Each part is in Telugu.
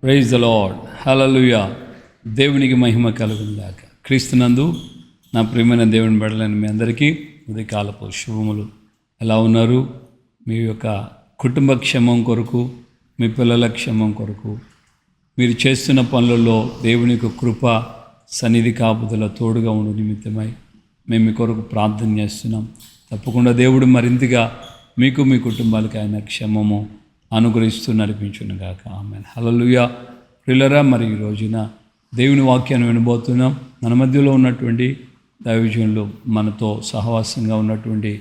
ప్రైజ్ ద లార్డ్, హల్లెలూయా. దేవునికి మహిమ కలుగునుగాక. క్రీస్తునందు నా ప్రియమైన దేవుని బిడ్డలైన మీ అందరికీ ఉదయకాలపు శుభములు. ఎలా ఉన్నారు? మీ యొక్క కుటుంబ క్షేమం కొరకు, మీ పిల్లల క్షేమం కొరకు, మీరు చేస్తున్న పనులలో దేవుని యొక్క కృప సన్నిధి కాపుదల తోడుగా ఉండు నిమిత్తమై మేము మీ కొరకు ప్రార్థన చేస్తున్నాం. తప్పకుండా దేవుడు మరింతగా మీకు మీ కుటుంబాలకు ఆయన క్షేమము అనుగ్రహిస్తూ నడిపించునుగాక. ఆమేన్. హల్లెలూయా. ప్రియులారా, మరి ఈ రోజున దేవుని వాక్యాన్ని వినబోతున్నాం. మన మధ్యలో ఉన్నటువంటి దైవజనులు, మనతో సహవాసంగా ఉన్నటువంటి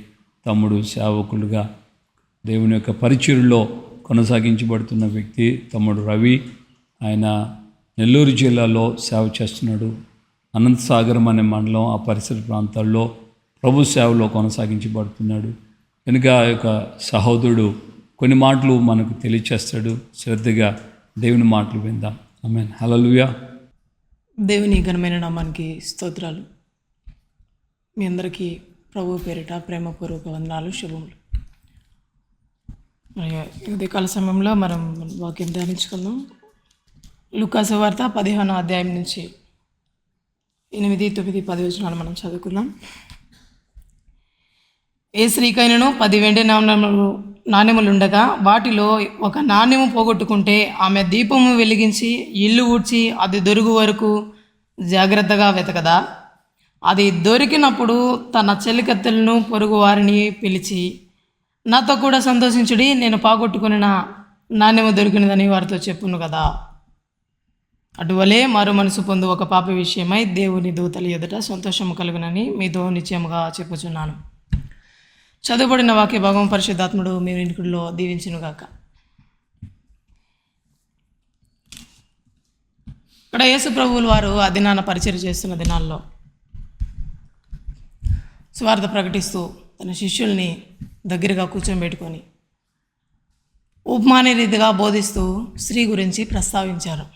తమ్ముడు, సేవకులుగా దేవుని యొక్క పరిచర్యలో కొనసాగించబడుతున్న వ్యక్తి తమ్ముడు రవి. ఆయన నెల్లూరు జిల్లాలో సేవ చేస్తున్నాడు. అనంతసాగరం అనే మండలం, ఆ పరిసర ప్రాంతాల్లో ప్రభు సేవలో కొనసాగించబడుతున్నాడు. కనుక ఆ యొక్క సహోదరుడు కొన్ని మాటలు మనకు తెలియచేస్తాడు. శ్రద్ధగా దేవుని మాటలు విందాం. ఆమేన్. హల్లెలూయా. దేవుని ఘనమైన నామానికి స్తోత్రాలు. మీ అందరికీ ప్రభు పేరిట ప్రేమపూర్వక వందనాలు, శుభములు. ఉదయకాల సమయంలో మనం వాక్యం ధ్యానించుకుందాం. లూకా సువార్త 15వ అధ్యాయం నుంచి 8, 9, 10 వచనాలు మనం చదువుకుందాం. ఏ స్త్రీకైనను 10 వెండి నాణెములుండగా వాటిలో ఒక నాణ్యము పోగొట్టుకుంటే ఆమె దీపము వెలిగించి ఇల్లు ఊడ్చి అది దొరుకు వరకు జాగ్రత్తగా వెతకదా? అది దొరికినప్పుడు తన చెలికత్తెలను పొరుగు వారిని పిలిచి, నాతో కూడా సంతోషించుడి, నేను పోగొట్టుకుని నాణ్యము దొరికినదని వారితో చెప్పును కదా. అటువలే మారు మనసు పొందు ఒక పాప విషయమై దేవుని దూతల ఎదుట సంతోషము కలుగునని మీతో నిశ్చయముగా చెప్పుచున్నాను. చదువుబడిన వాక్య భాగం పరిశుద్ధాత్ముడు మీ వెనుకల్లో దీవించునుగాక. ఇక్కడ యేసు ప్రభువులు వారు ఆ దినాన పరిచర్య చేస్తున్న దినాల్లో సువార్త ప్రకటిస్తూ తన శిష్యుల్ని దగ్గరగా కూర్చోబెట్టుకొని ఉపమాన రీతిగా బోధిస్తూ స్త్రీ గురించి ప్రస్తావించారు.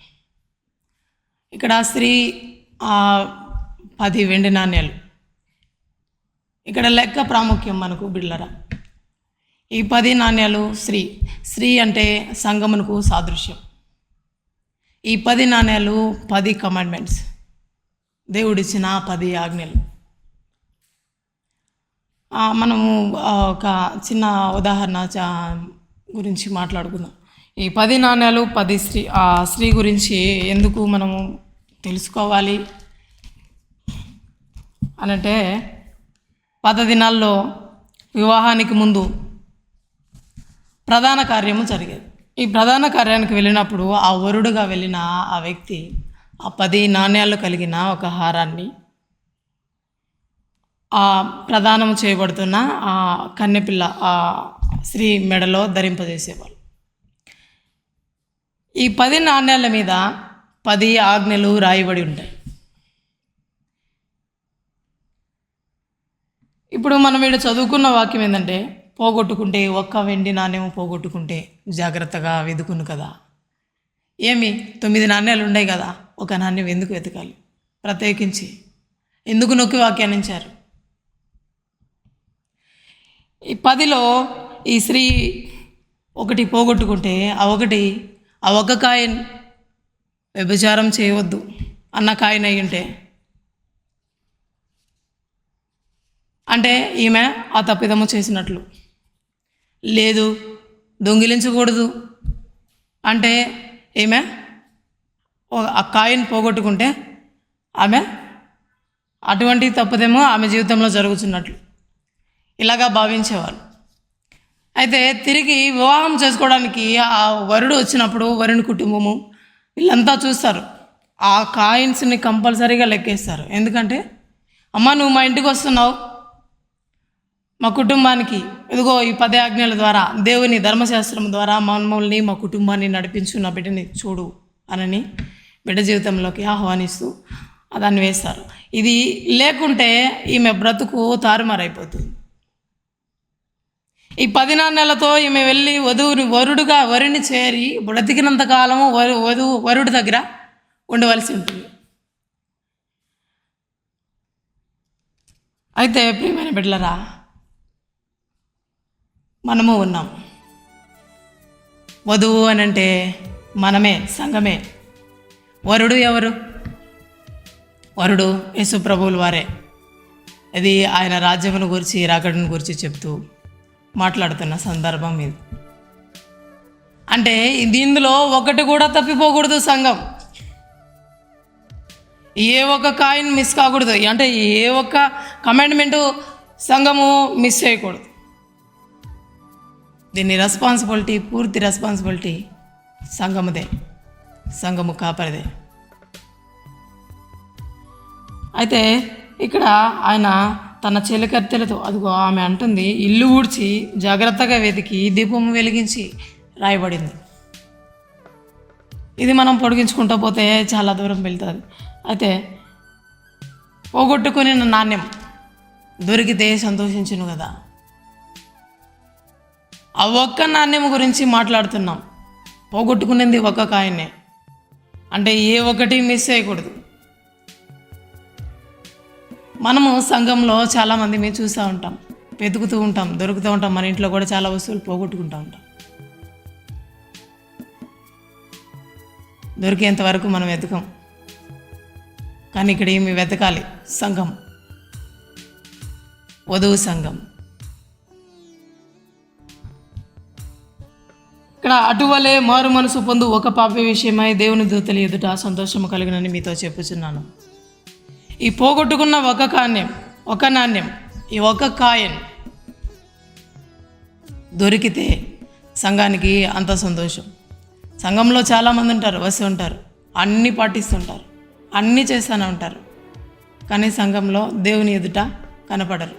ఇక్కడ స్త్రీ 10 వెండి నాణ్యాలు. ఇక్కడ లెక్క ప్రాముఖ్యం మనకు బిడ్డలరా. ఈ 10 నాణ్యాలు స్త్రీ అంటే సంగమునకు సాదృశ్యం. ఈ 10 నాణ్యాలు 10 కమాండ్మెంట్స్, దేవుడిచ్చిన 10 ఆజ్ఞలు. మనము ఒక చిన్న ఉదాహరణ గురించి మాట్లాడుకుందాం. ఈ 10 నాణ్యాలు 10 స్త్రీ గురించి ఎందుకు మనము తెలుసుకోవాలి అనంటే, పాత దినాల్లో వివాహానికి ముందు ప్రధాన కార్యము జరిగేది. ఈ ప్రధాన కార్యానికి వెళ్ళినప్పుడు ఆ వరుడుగా వెళ్ళిన ఆ వ్యక్తి ఆ 10 నాణ్యాలు కలిగిన ఒక హారాన్ని ఆ ప్రదానం చేయబడుతున్న ఆ కన్నెపిల్ల ఆ స్త్రీ మెడలో ధరింపజేసేవాళ్ళు. ఈ 10 నాణ్యాల మీద 10 ఆజ్ఞలు రాయబడి ఉంటాయి. ఇప్పుడు మనం వీడు చదువుకున్న వాక్యం ఏంటంటే, పోగొట్టుకుంటే ఒక్క వెండి నాణ్యము పోగొట్టుకుంటే జాగ్రత్తగా వెతుకును కదా. ఏమి 9 నాణ్యాలు ఉన్నాయి కదా, ఒక నాణ్యం ఎందుకు వెతకాలి? ప్రత్యేకించి ఎందుకు నొక్కి వ్యాఖ్యానించారు? ఈ 10లో ఈ స్త్రీ ఒకటి పోగొట్టుకుంటే ఆ ఒక్క కాయిన్ వ్యభిచారం చేయవద్దు అన్న కాయిన్ అయి ఉంటే, అంటే ఈమె ఆ తప్పిదము చేసినట్లు. లేదు, దొంగిలించకూడదు అంటే ఈమె ఆ కాయిన్ పోగొట్టుకుంటే ఆమె అటువంటి తప్పుదేమో ఆమె జీవితంలో జరుగుతున్నట్లు ఇలాగా భావించేవారు. అయితే తిరిగి వివాహం చేసుకోవడానికి ఆ వరుడు వచ్చినప్పుడు వరుని కుటుంబము వీళ్ళంతా చూస్తారు. ఆ కాయిన్స్ని కంపల్సరీగా లెక్కేస్తారు. ఎందుకంటే, అమ్మ నువ్వు మా ఇంటికి వస్తున్నావు, మా కుటుంబానికి ఇదిగో ఈ 10 ఆజ్ఞల ద్వారా, దేవుని ధర్మశాస్త్రం ద్వారా మమ్మల్ని మా కుటుంబాన్ని నడిపించు, నా బిడ్డని చూడు అనని బిడ్డ జీవితంలోకి ఆహ్వానిస్తూ దాన్ని వేస్తారు. ఇది లేకుంటే ఈమె బ్రతుకు తారుమారైపోతుంది. ఈ 10 నాణ్యాలతో ఈమె వెళ్ళి వరుడిని చేరి బ్రతికినంత కాలము వరుడి దగ్గర ఉండవలసి ఉంటుంది. అయితే ప్రియమైన బిడ్డలరా, మనము ఉన్నాం. వధువు అని అంటే మనమే, సంఘమే. వరుడు ఎవరు? వరుడు యేసు ప్రభువుల వారే. ఇది ఆయన రాజ్యమును గురించి, రాకడను గురించి చెప్తూ మాట్లాడుతున్న సందర్భం ఇది. అంటే ఇందులో ఒకటి కూడా తప్పిపోకూడదు సంఘం. ఏ ఒక్క కాయిన్ మిస్ కాకూడదు. అంటే ఏ ఒక్క కమాండ్మెంటు సంఘము మిస్ చేయకూడదు. దీని రెస్పాన్సిబిలిటీ, పూర్తి రెస్పాన్సిబిలిటీ సంఘముదే, సంఘము కాపరిదే. అయితే ఇక్కడ ఆయన తన చెలికత్తెలతో, అదిగో ఆమె అంటుంది, ఇల్లు ఊడ్చి జాగ్రత్తగా వెతికి దీపము వెలిగించి రాయబడింది. ఇది మనం పొడిగించుకుంటూ పోతే చాలా దూరం వెళ్తుంది. అయితే పోగొట్టుకుని నాణ్యం దొరికితే సంతోషించును కదా. ఆ ఒక్క నాణ్యం గురించి మాట్లాడుతున్నాం. పోగొట్టుకునేది ఒక్క కాయనే, అంటే ఏ ఒక్కటి మిస్ చేయకూడదు. మనము సంఘంలో చాలామంది మేము చూస్తూ ఉంటాం, వెతుకుతూ ఉంటాం, దొరుకుతూ ఉంటాం. మన ఇంట్లో కూడా చాలా వస్తువులు పోగొట్టుకుంటూ ఉంటాం. దొరికేంత వరకు మనం వెతకం. కానీ ఇక్కడ ఏమి వెతకాలి? సంఘం, వధువు సంఘం. ఇక్కడ అటువలే మారు మనసు పొందు ఒక పాపి విషయమై దేవుని దూతల ఎదుట సంతోషము కలిగినని మీతో చెప్పుచున్నాను. ఈ పోగొట్టుకున్న ఒక నాణ్యం, ఈ ఒక కాయిన్ దొరికితే సంఘానికి అంత సంతోషం. సంఘంలో చాలామంది ఉంటారు, వస్తూ ఉంటారు, అన్నీ పాటిస్తుంటారు, అన్నీ చేస్తూనే ఉంటారు. కానీ సంఘంలో దేవుని ఎదుట కనపడరు.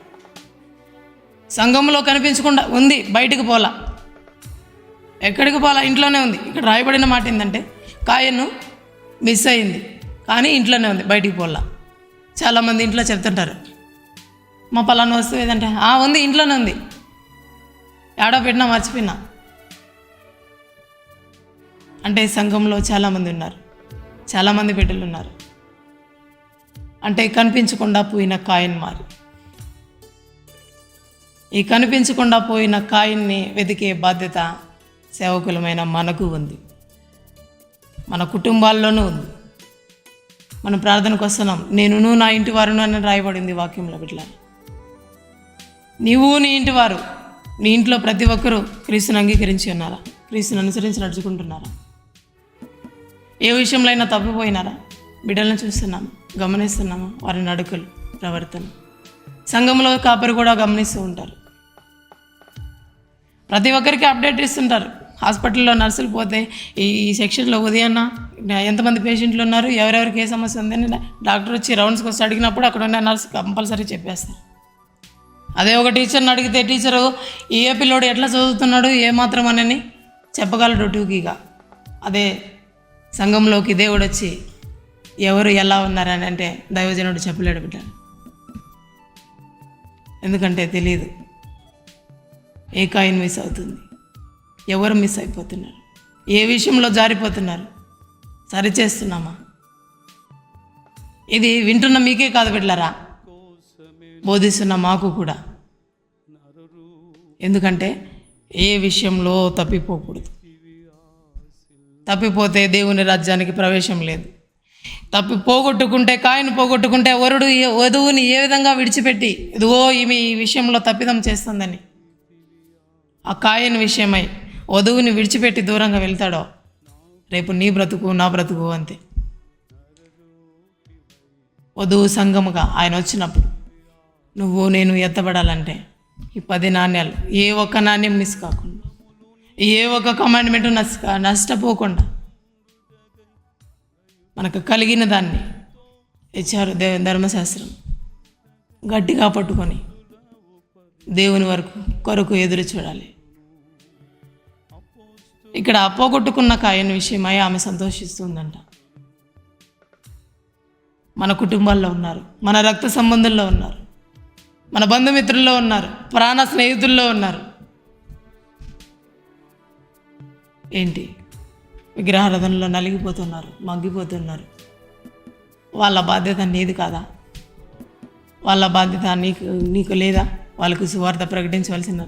సంఘంలో కనిపించకుండా ఉంది, బయటికి పోలా. ఎక్కడికి పోలా? ఇంట్లోనే ఉంది. ఇక్కడ రాయబడిన మాట ఏంటంటే కాయను మిస్ అయింది, కానీ ఇంట్లోనే ఉంది, బయటికి పోలా. చాలామంది ఇంట్లో చెప్తుంటారు, మా పలానా వస్తువు ఏదంటే ఉంది, ఇంట్లోనే ఉంది, ఏడో పెట్టినా మర్చిపోయినా. అంటే సంఘంలో చాలామంది ఉన్నారు, చాలామంది బిడ్డలు ఉన్నారు. అంటే కనిపించకుండా పోయిన కాయిన్ మారి. ఈ కనిపించకుండా పోయిన కాయిన్ని వెతికే బాధ్యత సేవకులమైన మనకు ఉంది, మన కుటుంబాల్లోనూ ఉంది. మనం ప్రార్థనకు వస్తున్నాం, నేనును నా ఇంటి వారును అని రాయబడింది వాక్యంలో. బిడ్డల, నీవు నీ ఇంటి వారు, నీ ఇంట్లో ప్రతి ఒక్కరూ క్రీస్తుని అంగీకరించి ఉన్నారా? క్రీస్తుని అనుసరించి నడుచుకుంటున్నారా? ఏ విషయంలో అయినా తప్పిపోయినారా? బిడ్డలను చూస్తున్నాము, గమనిస్తున్నాము, వారి నడుకలు, ప్రవర్తన. సంఘంలో కాపరి కూడా గమనిస్తూ ఉంటారు. ప్రతి ఒక్కరికి అప్డేట్ ఇస్తుంటారు. హాస్పిటల్లో నర్సులు పోతే ఈ సెక్షన్లో ఉదయాన్న ఎంతమంది పేషెంట్లు ఉన్నారు, ఎవరెవరికి ఏ సమస్య ఉందని డాక్టర్ వచ్చి రౌండ్స్కి వచ్చి అడిగినప్పుడు అక్కడ ఉన్న నర్సు కంపల్సరీ చెప్పేస్తారు. అదే ఒక టీచర్ని అడిగితే టీచరు ఏ పిల్లోడు ఎట్లా చదువుతున్నాడు ఏమాత్రం అని చెప్పగలడు టూకీగా. అదే సంఘంలోకి దేవుడు వచ్చి ఎవరు ఎలా ఉన్నారని అంటే దైవజనుడు చెప్పలేడు బిడ్డ. ఎందుకంటే తెలియదు ఏ కాయిన్ మిస్ అవుతుంది, ఎవరు మిస్ అయిపోతున్నారు, ఏ విషయంలో జారిపోతున్నారు, సరిచేస్తున్నామా? ఇది వింటున్న మీకే కాదు బిడ్డలారా, బోధిస్తున్న మాకు కూడా. ఎందుకంటే ఏ విషయంలో తప్పిపోకూడదు. తప్పిపోతే దేవుని రాజ్యానికి ప్రవేశం లేదు. పోగొట్టుకుంటే, కాయిన్ పోగొట్టుకుంటే వధువుని ఏ విధంగా విడిచిపెట్టి ఇదిగో ఈమె ఈ విషయంలో తప్పిదం చేస్తుందని ఆ కాయిన్ విషయమై వధువుని విడిచిపెట్టి దూరంగా వెళ్తాడో, రేపు నీ బ్రతుకు నా బ్రతుకు అంతే. వధువు సంఘముగా ఆయన వచ్చినప్పుడు నువ్వు నేను ఎత్తబడాలంటే ఈ 10 నాణ్యాలు, ఏ ఒక్క నాణ్యం మిస్ కాకుండా, ఏ ఒక్క కమాండ్మెంట్ నష్టపోకుండా మనకు కలిగిన దాన్ని ఇచ్చారు ధర్మశాస్త్రం. గట్టిగా పట్టుకొని దేవుని కొరకు ఎదురు చూడాలి. ఇక్కడ పోగొట్టుకున్న కాయని విషయమై ఆమె సంతోషిస్తుందంట. మన కుటుంబాల్లో ఉన్నారు, మన రక్త సంబంధుల్లో ఉన్నారు, మన బంధుమిత్రుల్లో ఉన్నారు, ప్రాణ స్నేహితుల్లో ఉన్నారు. ఏంటి విగ్రహారాధనలో నలిగిపోతున్నారు, మగ్గిపోతున్నారు. వాళ్ళ బాధ్యత నీది కాదా? వాళ్ళ బాధ్యత నీకు లేదా? వాళ్ళకు సువార్త ప్రకటించవలసిన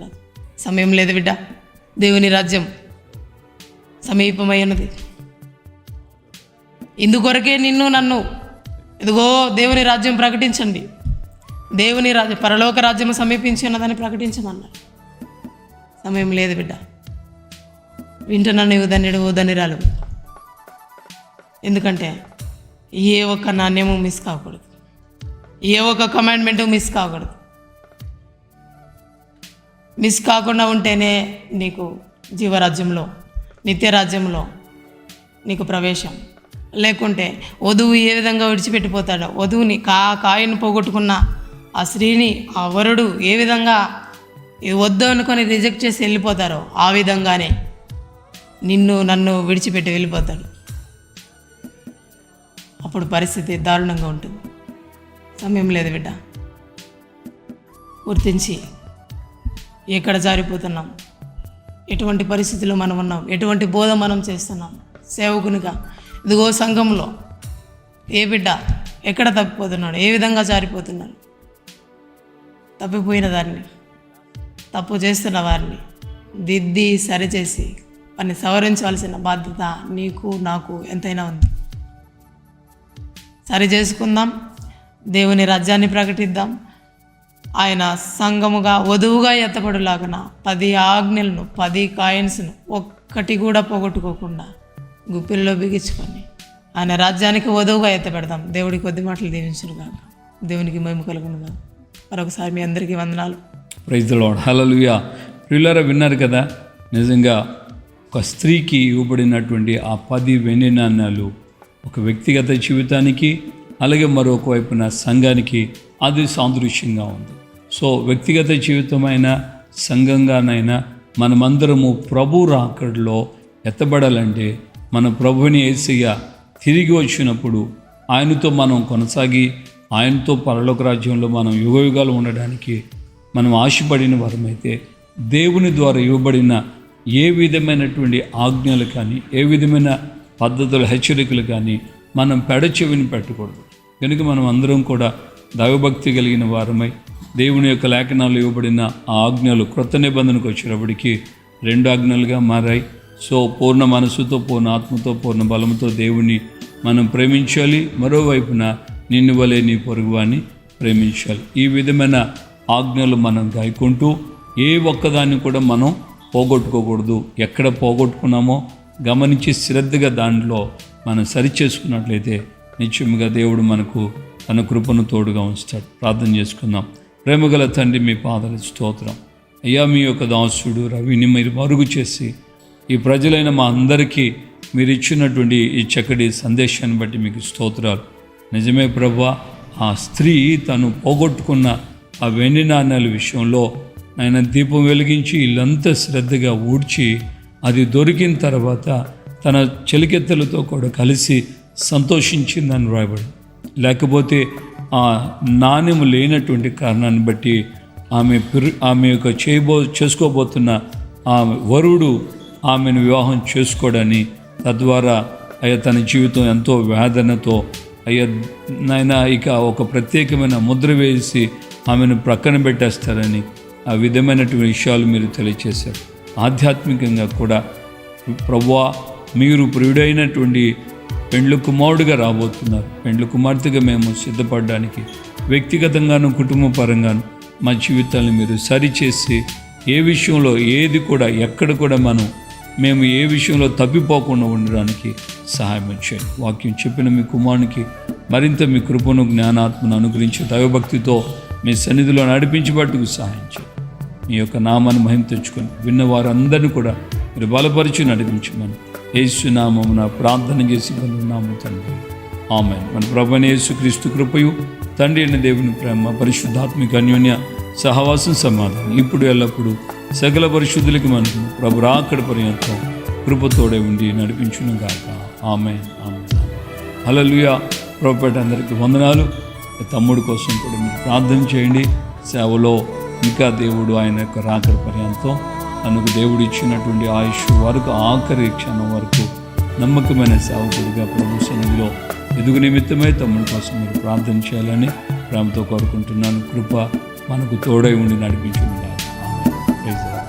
సమయం లేదు బిడ్డ. దేవుని రాజ్యం సమీపమై ఉన్నది. ఇందుకొరకే నన్ను ఇదిగో దేవుని రాజ్యం ప్రకటించండి, దేవుని రాజ్యం పరలోక రాజ్యం సమీపించి ఉన్నదని ప్రకటించమన్నారు. సమయం లేదు బిడ్డ. వింటున్నా నీవు ధన్యుడు ధన్యురాలు. ఎందుకంటే ఏ ఒక్క నాణ్యము మిస్ కాకూడదు, ఏ ఒక్క కమాండ్మెంటు మిస్ కాకూడదు. మిస్ కాకుండా ఉంటేనే నీకు జీవరాజ్యంలో, నిత్యరాజ్యంలో నీకు ప్రవేశం. లేకుంటే వధువు ఏ విధంగా విడిచిపెట్టిపోతాడో, వధువుని కాయను పోగొట్టుకున్న ఆ స్త్రీని ఆ వరుడు ఏ విధంగా వద్దు అనుకొని రిజెక్ట్ చేసి వెళ్ళిపోతారో ఆ విధంగానే నన్ను విడిచిపెట్టి వెళ్ళిపోతాడు. అప్పుడు పరిస్థితి దారుణంగా ఉంటుంది. సమయం లేదు బిడ్డ. గుర్తించి ఎక్కడ జారిపోతున్నాం, ఎటువంటి పరిస్థితుల్లో మనం ఉన్నాం, ఎటువంటి బోధ మనం చేస్తున్నాం సేవకునిగా. ఇదిగో సంఘంలో ఏ బిడ్డ ఎక్కడ తప్పిపోతున్నాడు, ఏ విధంగా జారిపోతున్నాడు. తప్పిపోయిన దాన్ని, తప్పు చేస్తున్న వారిని దిద్ది సరిచేసి వారిని సవరించవలసిన బాధ్యత నీకు నాకు ఎంతైనా ఉంది. సరి చేసుకుందాం, దేవుని రాజ్యాన్ని ప్రకటిద్దాం. ఆయన సంఘముగా వధువుగా ఎత్తపడులాగన 10 ఆజ్ఞలను 10 కాయిన్స్ను ఒక్కటి కూడా పోగొట్టుకోకుండా గుప్పిల్లో బిగించుకొని ఆయన రాజ్యానికి వధువుగా ఎత్తపెడదాం. దేవుడి కొద్ది మాటలు దీవించును గాక. దేవునికి మహిమ కలుగును గాక. మరొకసారి మీ అందరికీ వందనాలు. Praise the Lord. హల్లెలూయా. ప్రియులారా, విన్నారు కదా, నిజంగా ఒక స్త్రీకి ఇవ్వబడినటువంటి ఆ 10 వెండి నాణ్యాలు ఒక వ్యక్తిగత జీవితానికి, అలాగే మరొక వైపున సంఘానికి అది సాదృశ్యంగా ఉంది. సో వ్యక్తిగత జీవితమైన సంఘంగానైనా మనమందరము ప్రభు రాకడలో ఎత్తబడాలంటే మన ప్రభుని యేసయ్య తిరిగి వచ్చినప్పుడు ఆయనతో మనం కొనసాగి ఆయనతో పరలోక రాజ్యంలో మనం యుగయుగాలు ఉండడానికి మనం ఆశపడిన వారమైతే దేవుని ద్వారా ఇవ్వబడిన ఏ విధమైనటువంటి ఆజ్ఞలు కానీ, ఏ విధమైన పద్ధతులు, హెచ్చరికలు కానీ మనం పెడచెవిని పెట్టకూడదు. కనుక మనం అందరం కూడా దైవభక్తి కలిగిన వారమై దేవుని యొక్క లేఖనాలు ఇవ్వబడిన ఆ ఆజ్ఞలు క్రొత్త నిబంధనకు వచ్చేటప్పటికి 2 ఆజ్ఞలుగా మారాయి. సో పూర్ణ మనసుతో, పూర్ణ ఆత్మతో, పూర్ణ బలంతో దేవుని మనం ప్రేమించాలి. మరోవైపున నిన్ను వలె నీ పొరుగువాన్ని ప్రేమించాలి. ఈ విధమైన ఆజ్ఞలు మనం గాయకుంటూ ఏ ఒక్కదాన్ని కూడా మనం పోగొట్టుకోకూడదు. ఎక్కడ పోగొట్టుకున్నామో గమనించి శ్రద్ధగా దాంట్లో మనం సరిచేసుకున్నట్లయితే నిశ్చయముగా దేవుడు మనకు తన కృపను తోడుగా ఉంచుతాడు. ప్రార్థన చేసుకుందాం. ప్రేమగల తండ్రి, మీ పాదాల స్తోత్రం అయ్యా. మీ యొక్క దాసుడు రవిని మీరు మరుగు చేసి ఈ ప్రజలైన మా అందరికీ మీరు ఇచ్చినటువంటి ఈ చక్కటి సందేశాన్ని బట్టి మీకు స్తోత్రాలు. నిజమే ప్రభువా, ఆ స్త్రీ తను పోగొట్టుకున్న ఆ వెండి నాణ్యాల విషయంలో ఆయన దీపం వెలిగించి ఇల్లంతా శ్రద్ధగా ఊడ్చి అది దొరికిన తర్వాత తన చెలికెత్తలతో కూడా కలిసి సంతోషించిందని రాయబడి, లేకపోతే ఆ నాణ్యము లేనటువంటి కారణాన్ని బట్టి ఆమె యొక్క చేసుకోబోతున్న ఆ వరుడు ఆమెను వివాహం చేసుకోడని, తద్వారా అయ్యా తన జీవితం ఎంతో వేదనతో అయ్యా నాయన ఇక ఒక ప్రత్యేకమైన ముద్ర వేసి ఆమెను ప్రక్కన పెట్టేస్తారని ఆ విధమైనటువంటి విషయాలు మీరు తెలియచేశారు. ఆధ్యాత్మికంగా కూడా ప్రభువా, మీరు ప్రియుడైనటువంటి పెండ్లి కుమారుడుగా రాబోతున్నారు. పెండ్లి కుమార్తెగా మేము సిద్ధపడడానికి వ్యక్తిగతంగాను కుటుంబ పరంగాను మా జీవితాన్ని మీరు సరిచేసి ఏ విషయంలో ఏది కూడా ఎక్కడ కూడా మేము ఏ విషయంలో తప్పిపోకుండా ఉండడానికి సహాయం చేయండి. వాక్యం చెప్పిన మీ కుమారునికి మరింత మీ కృపను జ్ఞానాత్మను అనుగ్రహించి దైవభక్తితో మీ సన్నిధిలో నడిపించబట్టుకు సహాయం చేయండి. మీ యొక్క నామాన్ని మహిమ తెచ్చుకొని విన్న వారందరినీ కూడా మీరు బలపరిచి నడిపించమని యేసు నామమున ప్రార్థన చేసి పొందున్నాము తండ్రి. ఆమేన్. మన ప్రభువైన యేసుక్రీస్తు కృపయు, తండ్రి అయిన దేవుని ప్రేమ, పరిశుద్ధాత్మిక అన్యోన్య సహవాసం, సమాధానం ఇప్పుడు ఎల్లప్పుడూ సకల పరిశుద్ధులకి మనకు ప్రభు రాకడ పర్యంతం కృపతోడే ఉండి నడిపించును గాక. ఆమేన్. ఆమేన్. హల్లెలూయా. ప్రభుపేట అందరికీ వందనాలు. తమ్ముడి కోసం కూడా మీరు ప్రార్థన చేయండి. సేవలో ఇంకా దేవుడు ఆయన యొక్క రాకడ పర్యంతం తనకు దేవుడు ఇచ్చినటువంటి ఆయుష్ వరకు ఆఖరి క్షణం వరకు నమ్మకమైన సేవకుడిగా ప్రభు సన్నిధిలో ఎదుగు నిమిత్తమై తమ్ముడి కోసం మీరు ప్రార్థన చేయాలని ప్రేమతో కోరుకుంటున్నాను. కృప మనకు తోడై ఉండి నడిపించును గాక. ఆమేన్. Praise the lord.